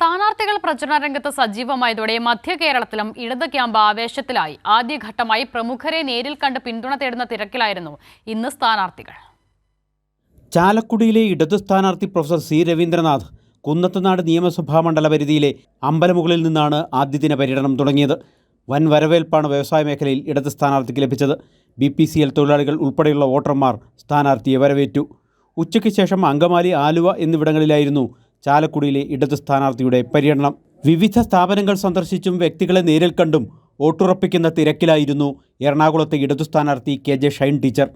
സ്ഥാനാർത്ഥികൾ പ്രചരണ രംഗത്ത് സജീവമായതോടെ മധ്യ കേരളത്തിലും ഇടത് ക്യാമ്പ് ആവേശത്തിലായി. ആദ്യഘട്ടമായി പ്രമുഖരെ നേരിൽ കണ്ട് പിന്തുണ തേടുന്ന തിരക്കിലായിരുന്നു ഇന്ന് സ്ഥാനാർത്ഥികൾ. ചാലക്കുടിയിലെ ഇടതു സ്ഥാനാർത്ഥി പ്രൊഫസർ സി രവീന്ദ്രനാഥ് കുന്നത്തുനാട് നിയമസഭാ മണ്ഡല പരിധിയിലെ അമ്പലമുകളിൽ നിന്നാണ് ആദ്യദിന പര്യടനം തുടങ്ങിയത്. വൻ വരവേൽപ്പാണ് വ്യവസായ മേഖലയിൽ ഇടത് സ്ഥാനാർത്ഥിക്ക് ലഭിച്ചത്. BPCL തൊഴിലാളികൾ ഉൾപ്പെടെയുള്ള വോട്ടർമാർ സ്ഥാനാർത്ഥിയെ വരവേറ്റു. ഉച്ചയ്ക്ക് ശേഷം അങ്കമാലി, ആലുവ എന്നിവിടങ്ങളിലായിരുന്നു ചാലക്കുടിയിലെ ഇടത് സ്ഥാനാർത്ഥിയുടെ പര്യടനം. വിവിധ സ്ഥാപനങ്ങൾ സന്ദർശിച്ചും വ്യക്തികളെ നേരിൽ കണ്ടും വോട്ടുറപ്പിക്കുന്ന തിരക്കിലായിരുന്നു എറണാകുളത്തെ ഇടതു സ്ഥാനാർത്ഥി KJ Shine teacher.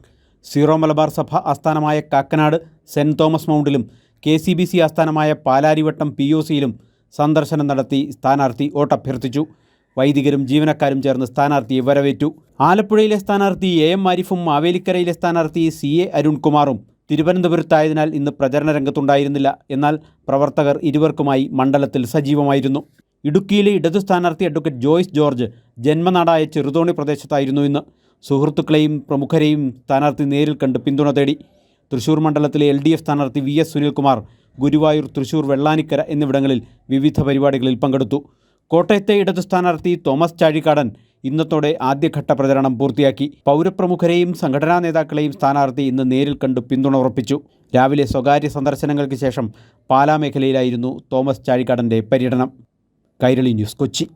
Zero Malabar സഭ ആസ്ഥാനമായ കാക്കനാട് സെൻറ് തോമസ് മൗണ്ടിലും KCBC ആസ്ഥാനമായ പാലാരിവട്ടം POCയിലും സന്ദർശനം നടത്തി സ്ഥാനാർത്ഥി വോട്ടഭ്യർത്ഥിച്ചു. വൈദികരും ജീവനക്കാരും ചേർന്ന് സ്ഥാനാർത്ഥിയെ വരവേറ്റു. ആലപ്പുഴയിലെ സ്ഥാനാർത്ഥി AM ആരിഫും മാവേലിക്കരയിലെ സ്ഥാനാർത്ഥി CA അരുൺകുമാറും തിരുവനന്തപുരത്തായതിനാൽ ഇന്ന് പ്രചരണ രംഗത്തുണ്ടായിരുന്നില്ല. എന്നാൽ പ്രവർത്തകർ ഇരുവർക്കുമായി മണ്ഡലത്തിൽ സജീവമായിരുന്നു. ഇടുക്കിയിലെ ഇടതു സ്ഥാനാർത്ഥി അഡ്വക്കേറ്റ് ജോയ്സ് ജോർജ് ജന്മനാടായ ചെറുതോണി പ്രദേശത്തായിരുന്നു ഇന്ന്. സുഹൃത്തുക്കളെയും പ്രമുഖരെയും സ്ഥാനാർത്ഥി നേരിൽ കണ്ട് പിന്തുണ തേടി. തൃശൂർ മണ്ഡലത്തിലെ LDF സ്ഥാനാർത്ഥി VS സുനിൽകുമാർ ഗുരുവായൂർ, തൃശൂർ, വെള്ളാനിക്കര എന്നിവിടങ്ങളിൽ വിവിധ പരിപാടികളിൽ പങ്കെടുത്തു. കോട്ടയത്തെ ഇടതു സ്ഥാനാർത്ഥി തോമസ് ചാഴിക്കാടൻ ഇന്നത്തോടെ ആദ്യഘട്ട പ്രചരണം പൂർത്തിയാക്കി. പൗരപ്രമുഖരെയും സംഘടനാ നേതാക്കളെയും സ്ഥാനാർത്ഥി ഇന്ന് നേരിൽ കണ്ട് പിന്തുണ ഉറപ്പിച്ചു. രാവിലെ സ്വകാര്യ സന്ദർശനങ്ങൾക്ക് ശേഷം പാലാ മേഖലയിലായിരുന്നു തോമസ് ചാഴിക്കാടൻ്റെ പര്യടനം. കൈരളി ന്യൂസ്, കൊച്ചി.